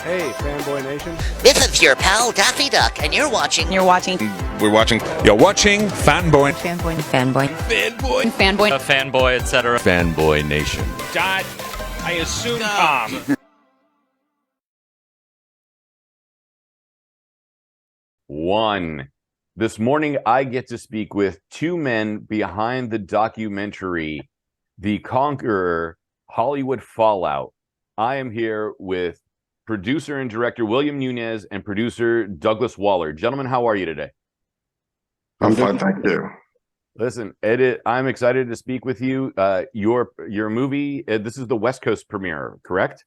Hey, Fanboy Nation. This is your pal Daffy Duck, and you're watching. You're watching. We're watching. You're watching Fanboy. Fanboy. Fanboy. Fanboy. Fanboy. A fanboy, etc. Fanboy Nation. Dot. I assume Tom. One. This morning, I get to speak with two men behind the documentary, The Conqueror, Hollywood Fallout. I am here with producer and director William Nunez and producer Douglas Waller. Gentlemen, how are you today? I'm fine, thank you. Listen, I'm excited to speak with you. Your movie, this is the West Coast premiere, correct?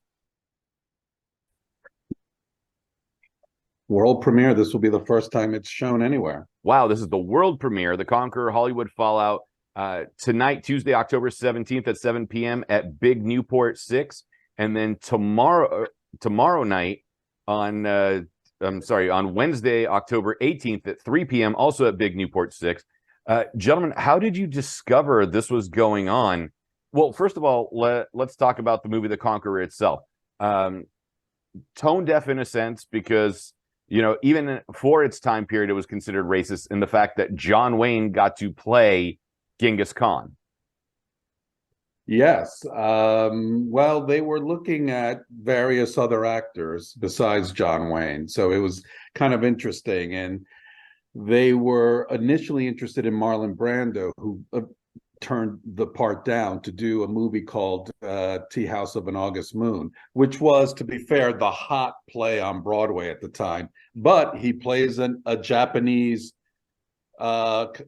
World premiere. This will be the first time it's shown anywhere. Wow, this is the world premiere, The Conqueror, Hollywood Fallout. Tonight, Tuesday, October 17th at 7 p.m. at Big Newport 6. And then tomorrow night on Wednesday, October 18th at 3 p.m. also at Big Newport 6. Gentlemen, how did you discover this was going on? Well, first of all, let's talk about the movie The Conqueror itself. Tone deaf in a sense, because even for its time period, it was considered racist in the fact that John Wayne got to play Genghis Khan. Yes. Well, they were looking at various other actors besides John Wayne. So it was kind of interesting. And they were initially interested in Marlon Brando, who turned the part down to do a movie called Tea House of an August Moon, which was, to be fair, the hot play on Broadway at the time. But he plays a Japanese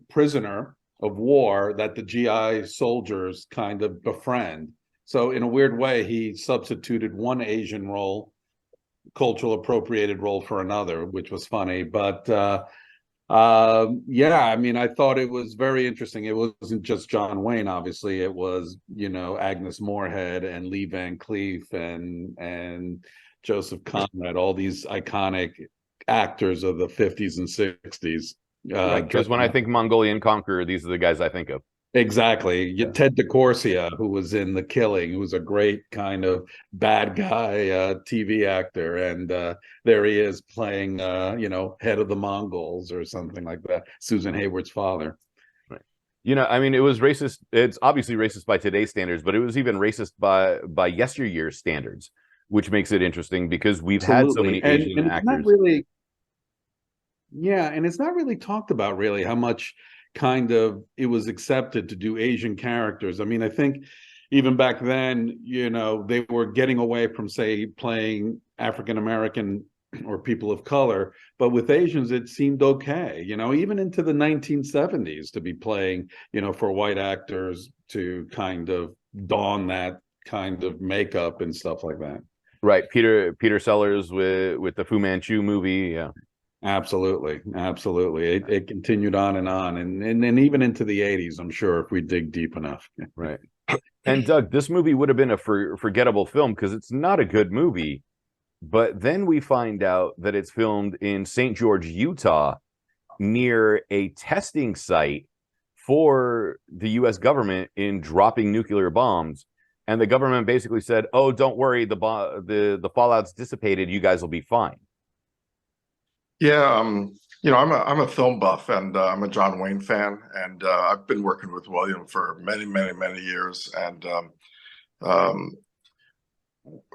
prisoner of war that the GI soldiers kind of befriend. So in a weird way, he substituted one Asian role, cultural appropriated role, for another, which was funny. But yeah, I mean, I thought it was very interesting. It wasn't just John Wayne, obviously. It was, Agnes Moorehead and Lee Van Cleef and Joseph Conrad, all these iconic actors of the 50s and 60s. Because when I think Mongolian Conqueror, these are the guys I think of. Exactly. Yeah. Ted DeCorsia, who was in The Killing, who was a great kind of bad guy TV actor, and there he is playing, head of the Mongols or something like that. Susan Hayward's father. Right. I mean, it was racist. It's obviously racist by today's standards, but it was even racist by yesteryears standards, which makes it interesting because we've had so many Asian actors. And it's not really talked about really how much kind of it was accepted to do Asian characters. I mean, I think even back then, they were getting away from, say, playing African American or people of color, but with Asians it seemed okay, even into the 1970s to be playing, for white actors to kind of don that kind of makeup and stuff like that. Right. Peter Sellers with the Fu Manchu movie. Yeah. Absolutely. It continued on and even into the 80s, I'm sure, if we dig deep enough. Right. And Doug, this movie would have been a forgettable film because it's not a good movie. But then we find out that it's filmed in St. George, Utah, near a testing site for the U.S. government in dropping nuclear bombs. And the government basically said, "Oh, don't worry, the fallout's dissipated. You guys will be fine." Yeah, I'm a film buff, and I'm a John Wayne fan, and I've been working with William for many, many, many years. And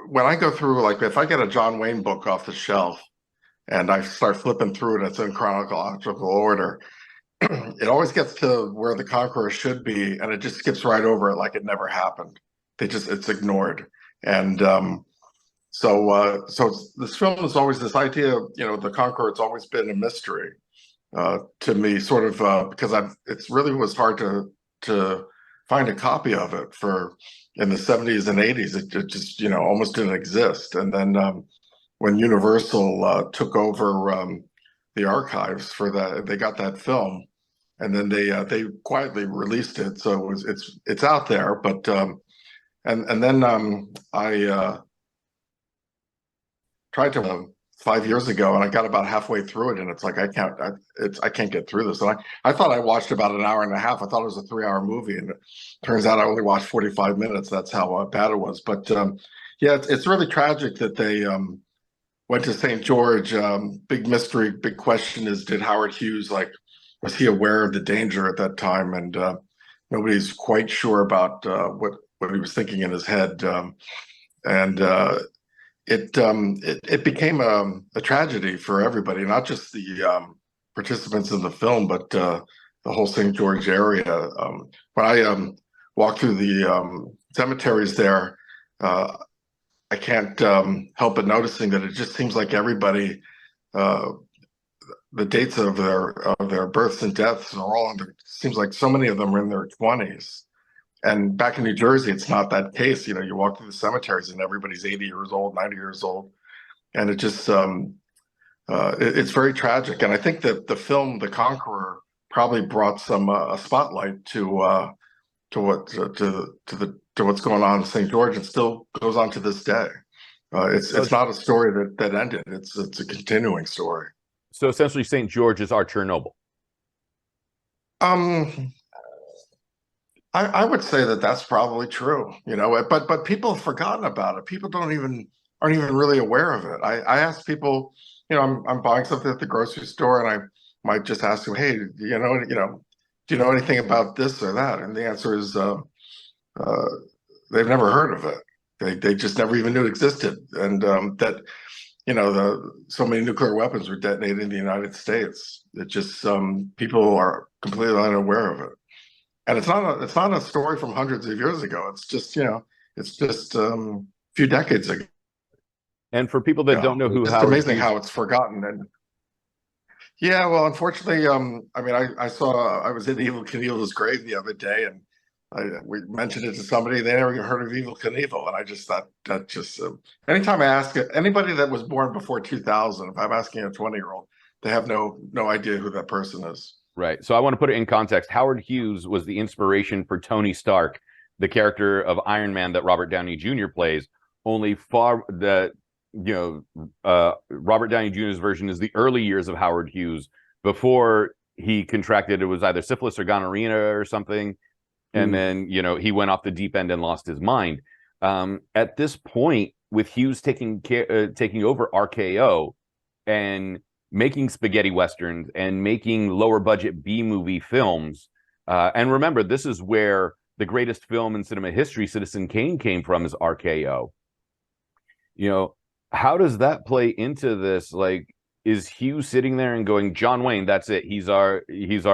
when I go through, like, if I get a John Wayne book off the shelf and I start flipping through it, it's in chronological order. It always gets to where the Conqueror should be, and it just skips right over it like it never happened. It's ignored, and So this film is always this idea of, the Conqueror. It's always been a mystery to me, sort of, because it really was hard to find a copy of it in the 70s and 80s. It just, almost didn't exist. And then when Universal took over the archives for that, they got that film, and then they quietly released it. So it's out there, but and then I tried to 5 years ago, and I got about halfway through it, and it's like I can't get through this. And I thought I watched about an hour and a half. I thought it was a 3-hour movie, and it turns out I only watched 45 minutes. That's how bad it was. But yeah, it's really tragic that went to St. George. Big mystery, big question is, did Howard Hughes, like, was he aware of the danger at that time? And nobody's quite sure about what he was thinking in his head. And it became a tragedy for everybody, not just the participants in the film, but the whole St. George area. When I walk through the cemeteries there, I can't help but noticing that it just seems like everybody, the dates of their births and deaths are all in their, seems like so many of them are in their 20s. And back in New Jersey, it's not that case. You know, you walk through the cemeteries and everybody's 80 years old, 90 years old. And it just, it's very tragic. And I think that the film, The Conqueror, probably brought some a spotlight to what's going on in St. George, and still goes on to this day. It's not a story that ended. It's a continuing story. So essentially, St. George is our Chernobyl. I would say that that's probably true, you know, but people have forgotten about it. People aren't even really aware of it. I ask people, you know, I'm buying something at the grocery store, and I might just ask them, hey, do you know anything about this or that? And the answer is they've never heard of it. They just never even knew it existed, and that, you know, so many nuclear weapons were detonated in the United States. It just people are completely unaware of it. And it's not a story from hundreds of years ago. It's just, you know, it's just a few decades ago. And for people that don't know who it's Howard amazing Hughes, how it's forgotten. And yeah, well, unfortunately, I mean, I was in Evel Knievel's grave the other day, and we mentioned it to somebody. They never even heard of Evel Knievel, and I just thought that just anytime I ask anybody that was born before 2000, if I'm asking a 20-year-old, they have no idea who that person is. right? So I want to put it in context. Howard Hughes was the inspiration for Tony Stark, the character of Iron Man that Robert Downey Jr. plays. Only Robert Downey Jr.'s version is the early years of Howard Hughes before he contracted, it was either syphilis or gonorrhea or something. And then, you know, he went off the deep end and lost his mind. At this point, with Hughes taking over RKO and making spaghetti westerns and making lower budget B movie films, and remember, this is where the greatest film in cinema history, Citizen Kane, came from, is RKO. You know, how does that play into this? Like, is Hughes sitting there and going, John Wayne, that's it, he's our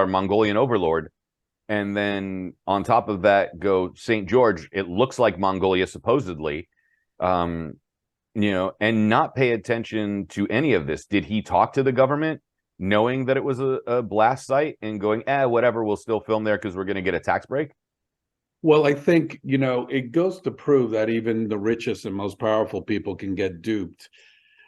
Mongolian overlord? And then on top of that, go St. George, it looks like Mongolia, supposedly, you know, and not pay attention to any of this. Did he talk to the government knowing that it was a blast site and going, whatever, we'll still film there because we're going to get a tax break? Well, I think, you know, it goes to prove that even the richest and most powerful people can get duped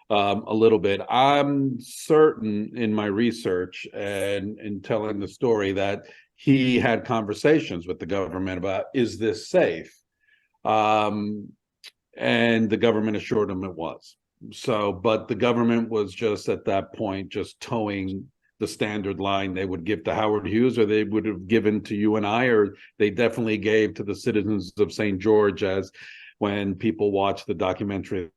a little bit. I'm certain in my research and in telling the story that he had conversations with the government about, is this safe? And the government assured him it was. So, but the government was just at that point just towing the standard line they would give to Howard Hughes, or they would have given to you and I, or they definitely gave to the citizens of St. George. As when people watch the documentary,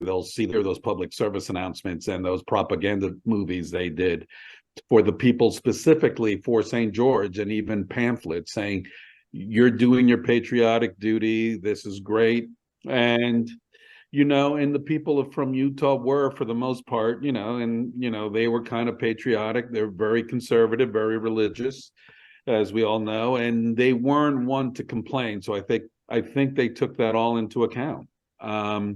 they'll see those public service announcements and those propaganda movies they did for the people specifically for St. George, and even pamphlets saying, you're doing your patriotic duty, this is great. And you know, and the people from Utah were, for the most part, you know, and, you know, they were kind of patriotic. They're very conservative, very religious, as we all know, and they weren't one to complain. So I think they took that all into account. I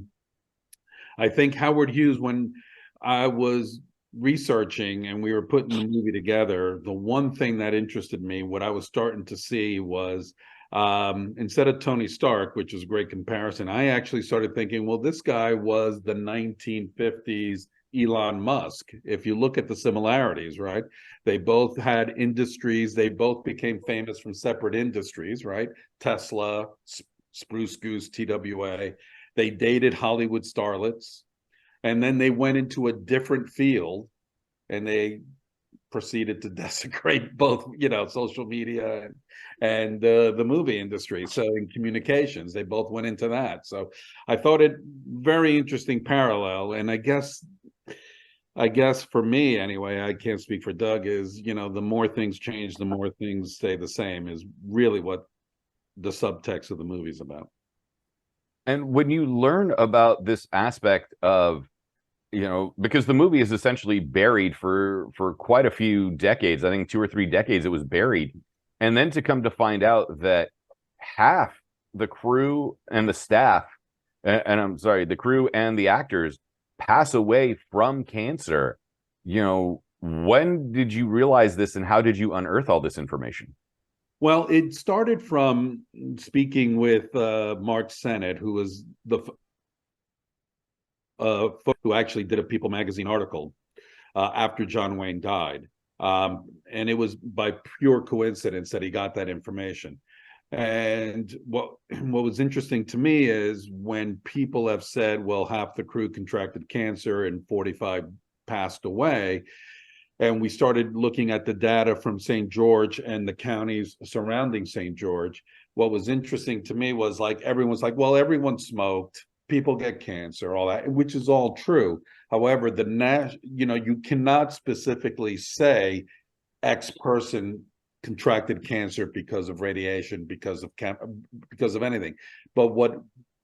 think Howard Hughes, when I was researching and we were putting the movie together, the one thing that interested me, what I was starting to see was, instead of Tony Stark, which is a great comparison, I actually started thinking, well, this guy was the 1950s Elon Musk. If you look at the similarities, right? They both had industries. They both became famous from separate industries, right? Tesla, Spruce Goose, TWA. They dated Hollywood starlets. And then they went into a different field and they proceeded to desecrate both, social media and the movie industry. So in communications, they both went into that. So I thought it very interesting parallel. And I guess for me anyway, I can't speak for Doug, is, the more things change, the more things stay the same, is really what the subtext of the movie is about. And when you learn about this aspect of, because the movie is essentially buried for quite a few decades, I think 2 or 3 decades it was buried. And then to come to find out that half the crew and the staff, and I'm sorry, the crew and the actors pass away from cancer, when did you realize this, and how did you unearth all this information? Well, it started from speaking with Mark Sennett, who was the who actually did a People magazine article after John Wayne died. And it was by pure coincidence that he got that information. And what was interesting to me is when people have said, well, half the crew contracted cancer and 45 passed away, and we started looking at the data from St. George and the counties surrounding St. George, what was interesting to me was everyone's like, well, everyone smoked, people get cancer, all that, which is all true. However, you cannot specifically say X person contracted cancer because of radiation, because of anything. But what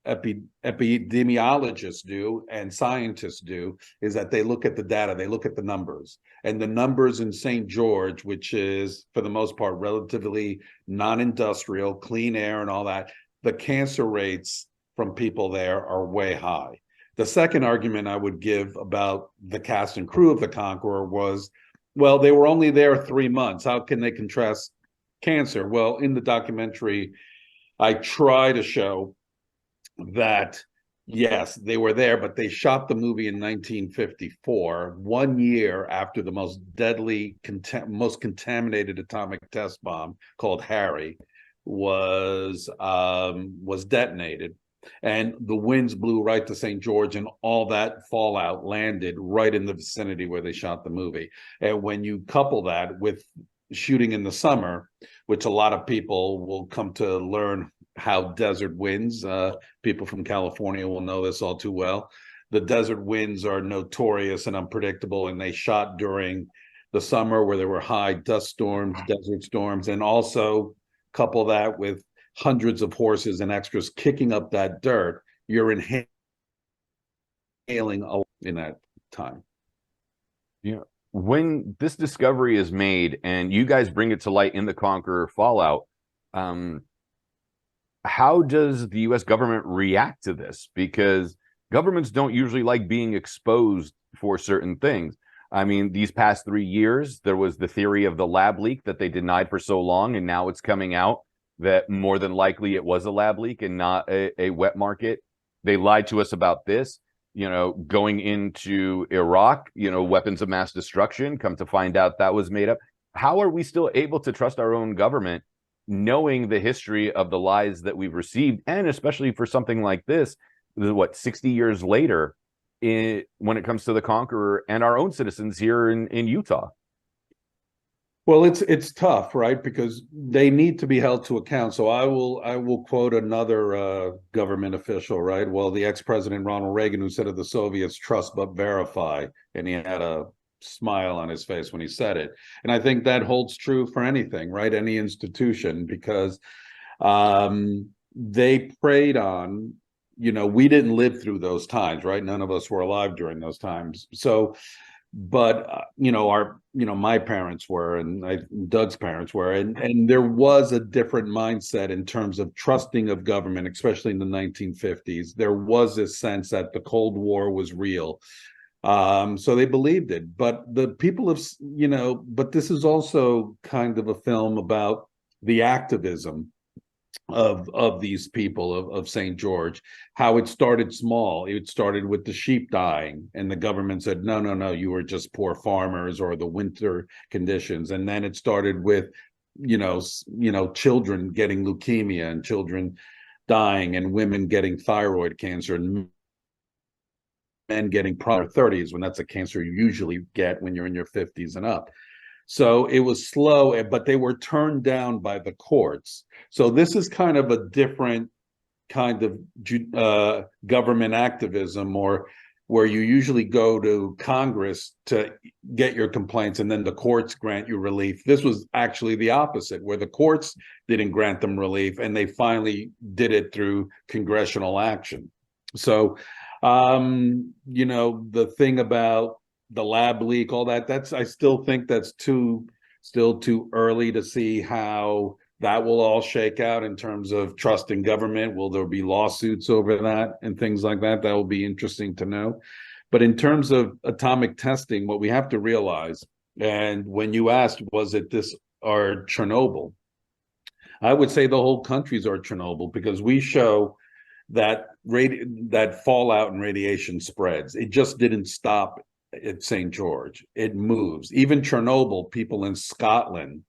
epidemiologists do and scientists do is that they look at the data, they look at the numbers, and the numbers in St. George, which is for the most part relatively non-industrial, clean air and all that, the cancer rates from people there are way high. The second argument I would give about the cast and crew of the Conqueror was, well, they were only there 3 months. How can they contrast cancer? Well, in the documentary, I try to show that, yes, they were there, but they shot the movie in 1954, 1 year after the most deadly, most contaminated atomic test bomb called Harry was detonated. And the winds blew right to St. George, and all that fallout landed right in the vicinity where they shot the movie. And when you couple that with shooting in the summer, which a lot of people will come to learn how desert winds, people from California will know this all too well. The desert winds are notorious and unpredictable, and they shot during the summer where there were high dust storms, desert storms, and also couple that with hundreds of horses and extras kicking up that dirt, you're inhaling in that time. When this discovery is made and you guys bring it to light in the Conqueror Fallout, how does the U.S. government react to this? Because governments don't usually like being exposed for certain things. I mean, these past 3 years, there was the theory of the lab leak that they denied for so long, and now it's coming out that more than likely it was a lab leak and not a wet market. They lied to us about this, going into Iraq, weapons of mass destruction, come to find out that was made up. How are we still able to trust our own government, knowing the history of the lies that we've received, and especially for something like this, 60 years later, when it comes to the Conqueror and our own citizens here in Utah? Well, it's tough, right? Because they need to be held to account. So I will quote another government official, right? Well, the ex-president Ronald Reagan, who said of the Soviets, "Trust but verify," and he had a smile on his face when he said it. And I think that holds true for anything, right? Any institution, because they preyed on, we didn't live through those times, right? None of us were alive during those times. So, but my parents were, and Doug's parents were, and there was a different mindset in terms of trusting of government, especially in the 1950s. There was this sense that the Cold War was real. So they believed it. But the people of, but this is also kind of a film about the activism of these people of St. George, how it started small. It started with the sheep dying, and the government said, no, you were just poor farmers or the winter conditions. And then it started with, children getting leukemia and children dying and women getting thyroid cancer and men getting prior 30s, when that's a cancer you usually get when you're in your 50s and up. So it was slow, but they were turned down by the courts. So this is kind of a different kind of government activism, or where you usually go to Congress to get your complaints and then the courts grant you relief. This was actually the opposite, where the courts didn't grant them relief and they finally did it through congressional action. So, the thing about the lab leak, all that, I still think that's still too early to see how that will all shake out in terms of trust in government. Will there be lawsuits over that and things like that? That will be interesting to know. But in terms of atomic testing, what we have to realize, and when you asked, was it this or Chernobyl? I would say the whole countries are Chernobyl, because we show that that fallout and radiation spreads. It just didn't stop at St. George. It moves. Even Chernobyl, people in Scotland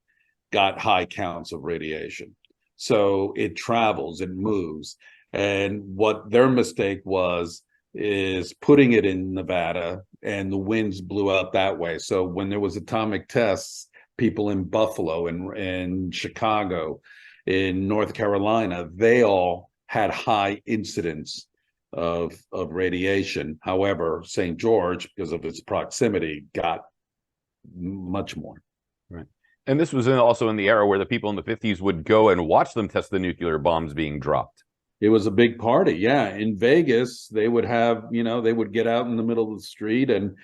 got high counts of radiation. So it travels, it moves. And what their mistake was is putting it in Nevada, and the winds blew out that way. So when there was atomic tests, people in Buffalo and Chicago, in North Carolina, they all had high incidence of radiation. However, St. George, because of its proximity, got much more. Right. And this was also in the era where the people in the 50s would go and watch them test the nuclear bombs being dropped. It was a big party. Yeah. In Vegas, they would have, they would get out in the middle of the street and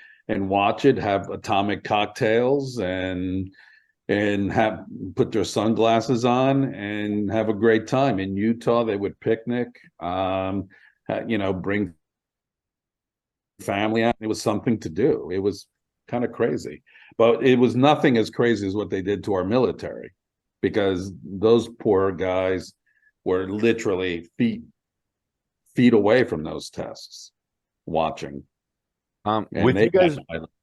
watch it, have atomic cocktails and have put their sunglasses on and have a great time. In Utah, they would picnic, bring family out. It was something to do. It was kind of crazy. But it was nothing as crazy as what they did to our military, because those poor guys were literally feet away from those tests, watching. With you guys,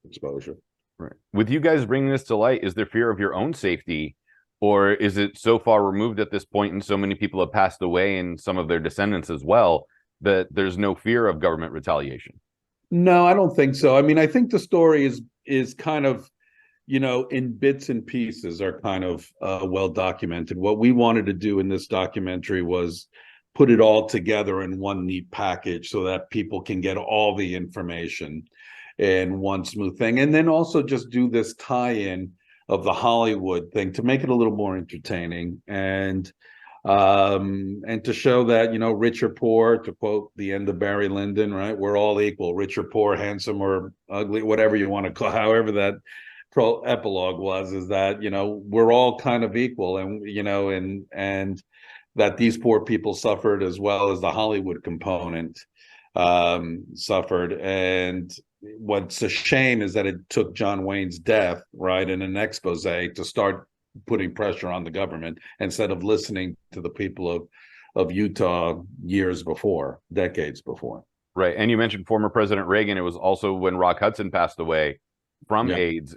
exposure. right? With you guys bringing this to light, is there fear of your own safety, or is it so far removed at this point, and so many people have passed away, and some of their descendants as well, that there's no fear of government retaliation? No, I don't think so. I mean, I think the story is kind of, in bits and pieces, are kind of well documented. What we wanted to do in this documentary was put it all together in one neat package so that people can get all the information in one smooth thing. And then also just do this tie-in of the Hollywood thing to make it a little more entertaining, and to show that, rich or poor, to quote the end of Barry Lyndon, right? We're all equal, rich or poor, handsome or ugly, whatever you want to call, however that epilogue was, is that, we're all kind of equal, and, and that these poor people suffered as well as the Hollywood component suffered. And what's a shame is that it took John Wayne's death, right, in an expose to start putting pressure on the government, instead of listening to the people of Utah decades before. Right. And you mentioned former President Reagan. It was also when Rock Hudson passed away from AIDS,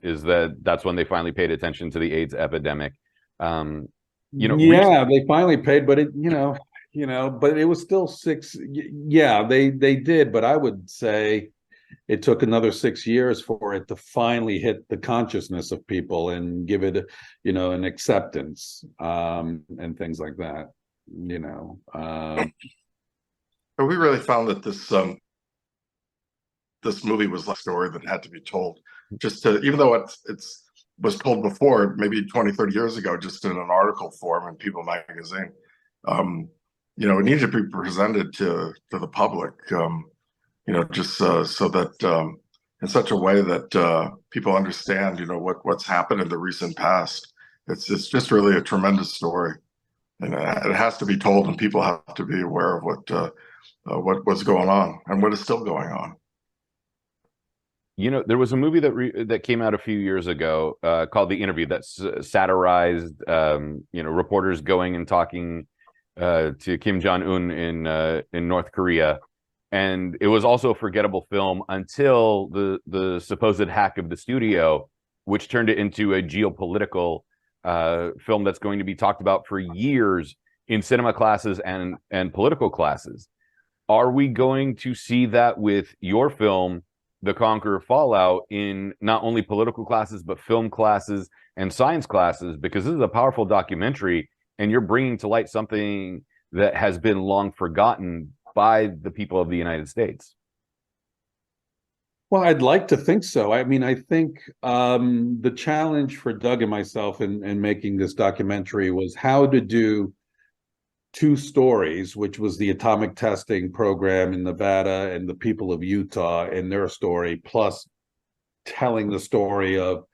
that's when they finally paid attention to the AIDS epidemic. They finally paid, but but it was still they did, but I would say it took another 6 years for it to finally hit the consciousness of people and give it, an acceptance, and things like that, But we really found that this movie was a story that had to be told, even though it was told before, maybe 20, 30 years ago, just in an article form in People magazine. It needed to be presented to the public, just so that in such a way that people understand, what's happened in the recent past. It's just really a tremendous story, and it has to be told, and people have to be aware of what was going on and what is still going on. There was a movie that came out a few years ago called The Interview that satirized, reporters going and talking to Kim Jong-un in North Korea. And it was also a forgettable film until the supposed hack of the studio, which turned it into a geopolitical film that's going to be talked about for years in cinema classes and political classes. Are we going to see that with your film, the Conqueror fallout in not only political classes, but film classes and science classes, because this is a powerful documentary and you're bringing to light something that has been long forgotten by the people of the United States. Well, I'd like to think so. I mean, I think the challenge for Doug and myself in making this documentary was how to do two stories, which was the atomic testing program in Nevada and the people of Utah and their story, plus telling the story of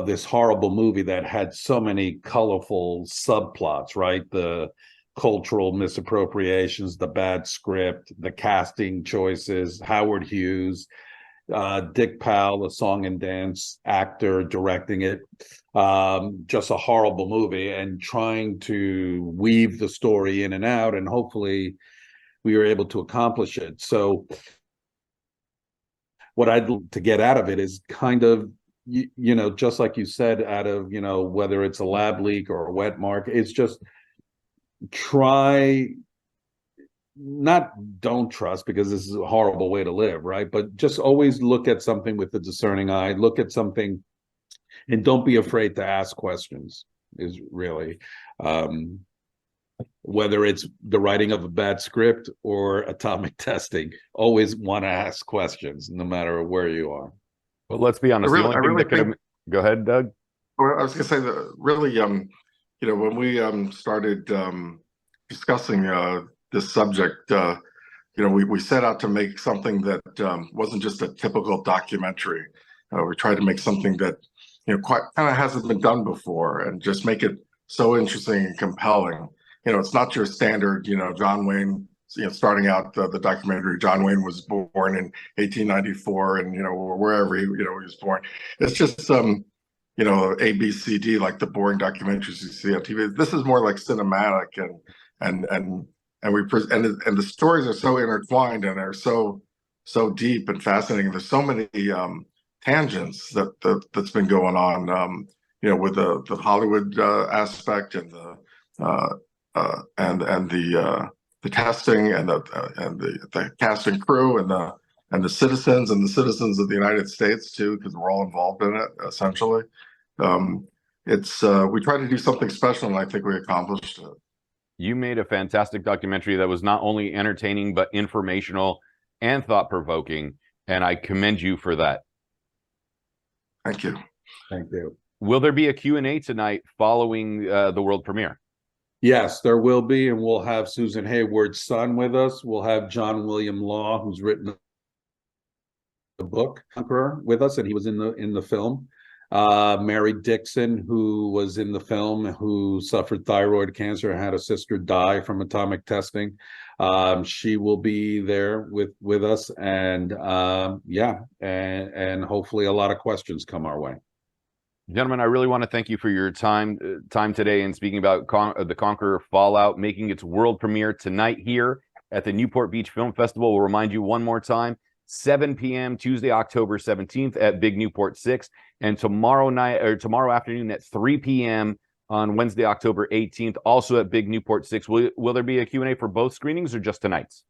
this horrible movie that had so many colorful subplots, right? The cultural misappropriations, the bad script, the casting choices, Howard Hughes, Dick Powell, the song and dance actor directing it. Just a horrible movie, and trying to weave the story in and out, and hopefully we were able to accomplish it. So what I'd like to get out of it is kind of, you know, just like you said, out of, you know, whether it's a lab leak or a wet mark, it's just don't trust, because this is a horrible way to live, right? But just always look at something with a discerning eye, look at something, and don't be afraid to ask questions, is really, whether it's the writing of a bad script or atomic testing, always want to ask questions, no matter where you are. Well, let's be honest. Go ahead, Doug. I was going to say that really, you know, when we started discussing this subject, you know, we set out to make something that wasn't just a typical documentary. We tried to make something that, you know, quite kind of hasn't been done before, and just make it so interesting and compelling. You know, it's not your standard, you know, John Wayne, you know, starting out the documentary, John Wayne was born in 1894, and, you know, wherever he was born. It's just you know, A, B, C, D, like the boring documentaries you see on TV. This is more like cinematic, and the stories are so intertwined, and they're so deep and fascinating. There's so many tangents that's been going on, you know, with the Hollywood aspect, and the testing, and the cast and crew, and the citizens of the United States too, because we're all involved in it essentially. We tried to do something special, and I think we accomplished it. You made a fantastic documentary that was not only entertaining, but informational and thought-provoking, and I commend you for that. Thank you. Thank you. Will there be a Q&A tonight following the world premiere? Yes, there will be, and we'll have Susan Hayward's son with us. We'll have John William Law, who's written the book Conqueror, with us, and he was in the film. Mary Dixon, who was in the film, who suffered thyroid cancer and had a sister die from atomic testing. She will be there with us, and and hopefully a lot of questions come our way. Gentlemen, I really want to thank you for your time today and speaking about the Conqueror Fallout, making its world premiere tonight here at the Newport Beach Film Festival. We'll remind you one more time, 7 p.m. Tuesday, October 17th at Big Newport 6, and tomorrow afternoon at 3 p.m. on Wednesday, October 18th, also at Big Newport 6. Will there be a Q&A for both screenings or just tonight's?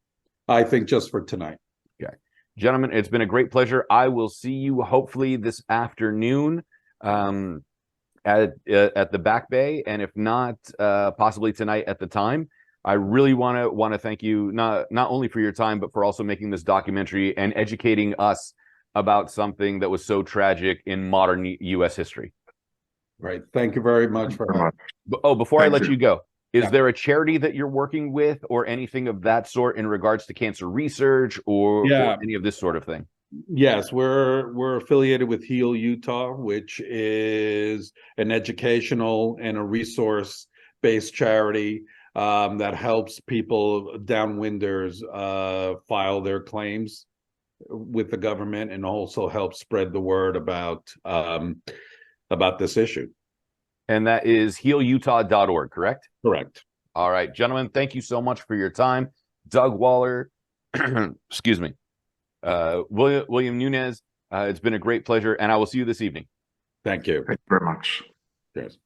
I think just for tonight. Okay. Gentlemen, it's been a great pleasure. I will see you hopefully this afternoon at the Back Bay, and if not, possibly tonight at the Time. I really want to thank you not only for your time, but for also making this documentary and educating us about something that was so tragic in modern U.S. history. Right. Thank you very much for that. Before I let you go, is there a charity that you're working with or anything of that sort in regards to cancer research or any of this sort of thing? Yes, we're affiliated with Heal Utah, which is an educational and a resource-based charity that helps people downwinders file their claims with the government, and also helps spread the word about this issue. And that is healutah.org, correct? Correct. All right, gentlemen, thank you so much for your time. Doug Waller, excuse me, William Nunez, it's been a great pleasure, and I will see you this evening. Thank you. Thank you very much. Cheers.